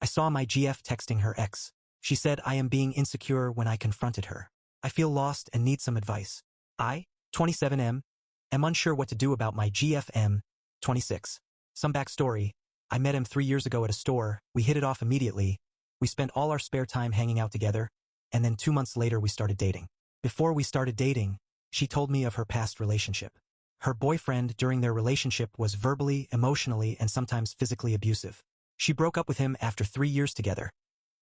I saw my GF texting her ex. She said I am being insecure when I confronted her. I feel lost and need some advice. I, 27M, am unsure what to do about my GFM, 26. Some backstory. I met him 3 years ago at a store, we hit it off immediately, we spent all our spare time hanging out together, and then 2 months later we started dating. Before we started dating, she told me of her past relationship. Her boyfriend during their relationship was verbally, emotionally, and sometimes physically abusive. She broke up with him after 3 years together.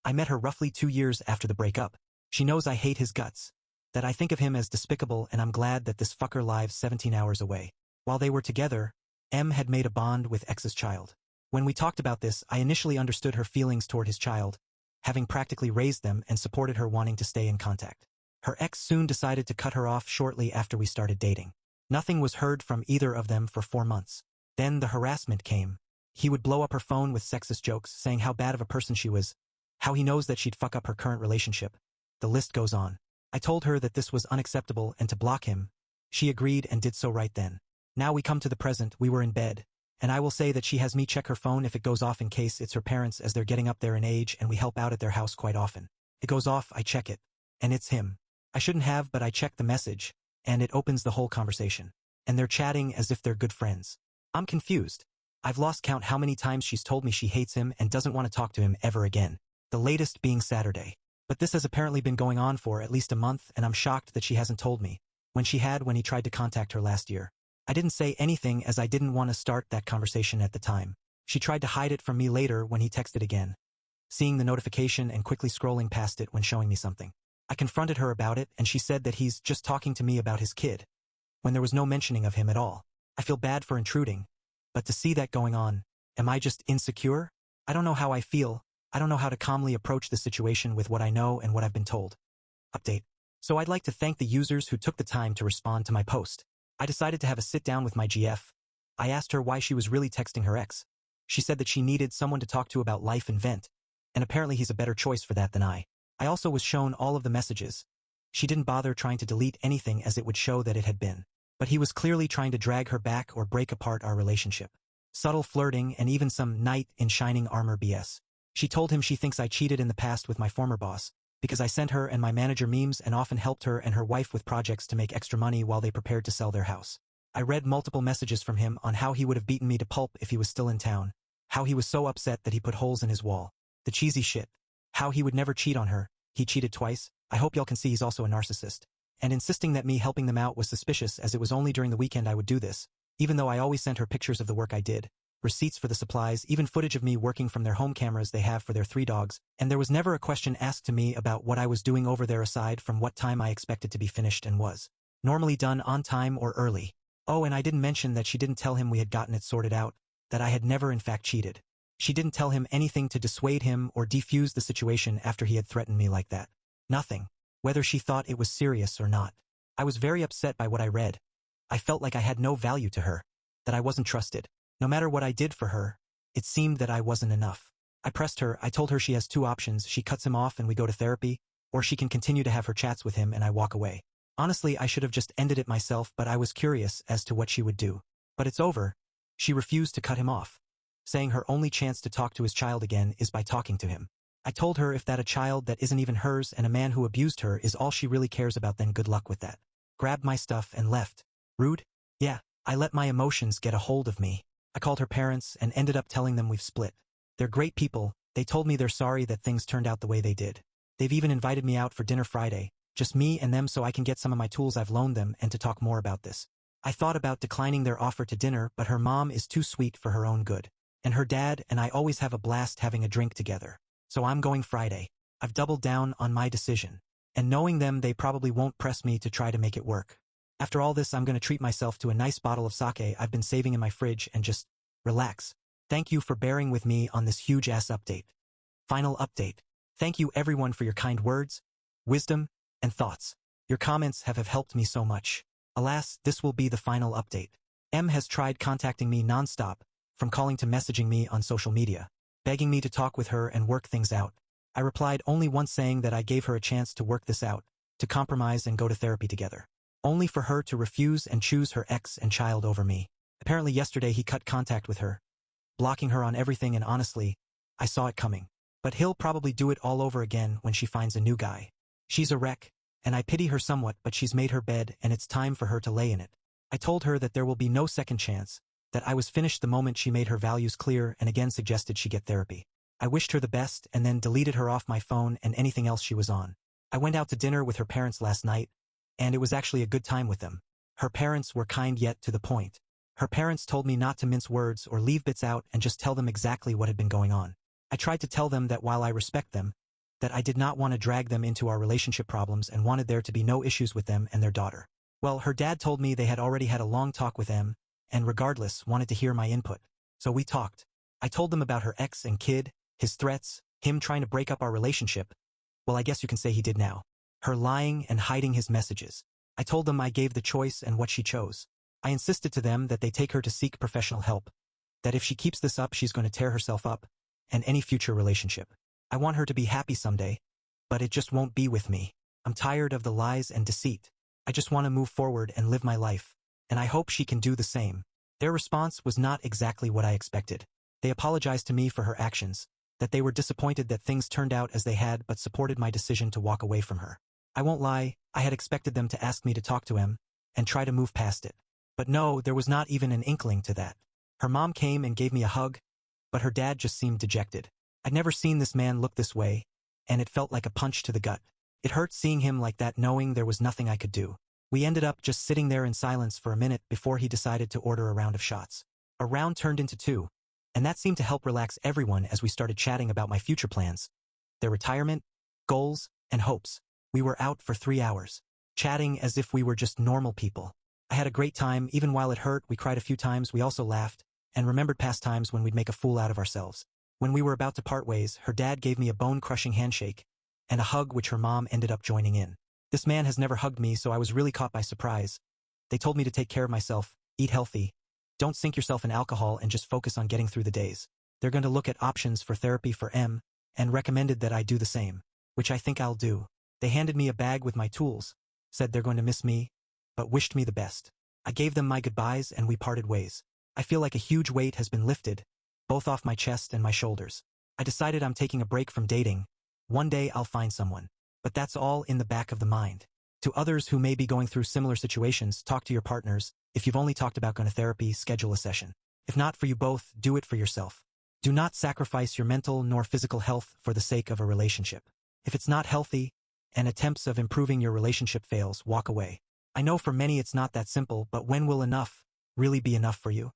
I met her roughly 2 years after the breakup. She knows I hate his guts, that I think of him as despicable, and I'm glad that this fucker lives 17 hours away. While they were together, M had made a bond with X's child. When we talked about this, I initially understood her feelings toward his child, having practically raised them, and supported her wanting to stay in contact. Her ex soon decided to cut her off shortly after we started dating. Nothing was heard from either of them for 4 months. Then the harassment came. He would blow up her phone with sexist jokes, saying how bad of a person she was, how he knows that she'd fuck up her current relationship. The list goes on. I told her that this was unacceptable and to block him. She agreed and did so right then. Now we come to the present, we were in bed, and I will say that she has me check her phone if it goes off in case it's her parents, as they're getting up there in age and we help out at their house quite often. It goes off, I check it, and it's him. I shouldn't have, but I checked the message, and it opens the whole conversation. And they're chatting as if they're good friends. I'm confused. I've lost count how many times she's told me she hates him and doesn't want to talk to him ever again. The latest being Saturday. But this has apparently been going on for at least a month, and I'm shocked that she hasn't told me, when he tried to contact her last year. I didn't say anything as I didn't want to start that conversation at the time. She tried to hide it from me later when he texted again, seeing the notification and quickly scrolling past it when showing me something. I confronted her about it, and she said that he's just talking to me about his kid, when there was no mentioning of him at all. I feel bad for intruding, but to see that going on, am I just insecure? I don't know how I feel. I don't know how to calmly approach the situation with what I know and what I've been told. Update. So I'd like to thank the users who took the time to respond to my post. I decided to have a sit-down with my GF. I asked her why she was really texting her ex. She said that she needed someone to talk to about life and vent, and apparently he's a better choice for that than I. I also was shown all of the messages. She didn't bother trying to delete anything as it would show that it had been. But he was clearly trying to drag her back or break apart our relationship. Subtle flirting and even some knight in shining armor BS. She told him she thinks I cheated in the past with my former boss, because I sent her and my manager memes and often helped her and her wife with projects to make extra money while they prepared to sell their house. I read multiple messages from him on how he would have beaten me to pulp if he was still in town, how he was so upset that he put holes in his wall. The cheesy shit. How he would never cheat on her. He cheated twice. I hope y'all can see he's also a narcissist. And insisting that me helping them out was suspicious, as it was only during the weekend I would do this, even though I always sent her pictures of the work I did, receipts for the supplies, even footage of me working from their home cameras they have for their 3 dogs, and there was never a question asked to me about what I was doing over there aside from what time I expected to be finished and was normally done on time or early. Oh, and I didn't mention that she didn't tell him we had gotten it sorted out, that I had never in fact cheated. She didn't tell him anything to dissuade him or defuse the situation after he had threatened me like that. Nothing. Whether she thought it was serious or not. I was very upset by what I read. I felt like I had no value to her, that I wasn't trusted. No matter what I did for her, it seemed that I wasn't enough. I pressed her. I told her she has 2 options. She cuts him off and we go to therapy, or she can continue to have her chats with him and I walk away. Honestly, I should have just ended it myself, but I was curious as to what she would do. But it's over. She refused to cut him off, saying her only chance to talk to his child again is by talking to him. I told her if that a child that isn't even hers and a man who abused her is all she really cares about, then good luck with that. Grabbed my stuff and left. Rude? Yeah, I let my emotions get a hold of me. I called her parents and ended up telling them we've split. They're great people. They told me they're sorry that things turned out the way they did. They've even invited me out for dinner Friday, just me and them, so I can get some of my tools I've loaned them and to talk more about this. I thought about declining their offer to dinner, but her mom is too sweet for her own good. And her dad and I always have a blast having a drink together. So I'm going Friday. I've doubled down on my decision. And knowing them, they probably won't press me to try to make it work. After all this, I'm going to treat myself to a nice bottle of sake I've been saving in my fridge and just relax. Thank you for bearing with me on this huge-ass update. Final update. Thank you everyone for your kind words, wisdom, and thoughts. Your comments have helped me so much. Alas, this will be the final update. M has tried contacting me non-stop, from calling to messaging me on social media, begging me to talk with her and work things out. I replied only once, saying that I gave her a chance to work this out, to compromise and go to therapy together. Only for her to refuse and choose her ex and child over me. Apparently yesterday he cut contact with her, blocking her on everything, and honestly, I saw it coming. But he'll probably do it all over again when she finds a new guy. She's a wreck, and I pity her somewhat, but she's made her bed and it's time for her to lay in it. I told her that there will be no second chance, that I was finished the moment she made her values clear and again suggested she get therapy. I wished her the best and then deleted her off my phone and anything else she was on. I went out to dinner with her parents last night, and it was actually a good time with them. Her parents were kind yet to the point. Her parents told me not to mince words or leave bits out and just tell them exactly what had been going on. I tried to tell them that while I respect them, that I did not want to drag them into our relationship problems and wanted there to be no issues with them and their daughter. Well, her dad told me they had already had a long talk with them, and regardless, wanted to hear my input. So we talked. I told them about her ex and kid, his threats, him trying to break up our relationship. Well, I guess you can say he did now. Her lying and hiding his messages. I told them I gave the choice and what she chose. I insisted to them that they take her to seek professional help. That if she keeps this up, she's going to tear herself up, and any future relationship. I want her to be happy someday, but it just won't be with me. I'm tired of the lies and deceit. I just want to move forward and live my life, and I hope she can do the same. Their response was not exactly what I expected. They apologized to me for her actions, that they were disappointed that things turned out as they had but supported my decision to walk away from her. I won't lie, I had expected them to ask me to talk to him and try to move past it. But no, there was not even an inkling to that. Her mom came and gave me a hug, but her dad just seemed dejected. I'd never seen this man look this way, and it felt like a punch to the gut. It hurt seeing him like that, knowing there was nothing I could do. We ended up just sitting there in silence for a minute before he decided to order a round of shots. A round turned into two, and that seemed to help relax everyone as we started chatting about my future plans, their retirement, goals, and hopes. We were out for 3 hours, chatting as if we were just normal people. I had a great time. Even while it hurt, we cried a few times. We also laughed and remembered past times when we'd make a fool out of ourselves. When we were about to part ways, her dad gave me a bone-crushing handshake and a hug which her mom ended up joining in. This man has never hugged me, so I was really caught by surprise. They told me to take care of myself, eat healthy, don't sink yourself in alcohol, and just focus on getting through the days. They're going to look at options for therapy for M, and recommended that I do the same, which I think I'll do. They handed me a bag with my tools, said they're going to miss me, but wished me the best. I gave them my goodbyes and we parted ways. I feel like a huge weight has been lifted, both off my chest and my shoulders. I decided I'm taking a break from dating. One day I'll find someone. But that's all in the back of the mind. To others who may be going through similar situations, talk to your partners. If you've only talked about going to therapy, schedule a session. If not for you both, do it for yourself. Do not sacrifice your mental nor physical health for the sake of a relationship. If it's not healthy, and attempts of improving your relationship fails, walk away. I know for many it's not that simple, but when will enough really be enough for you?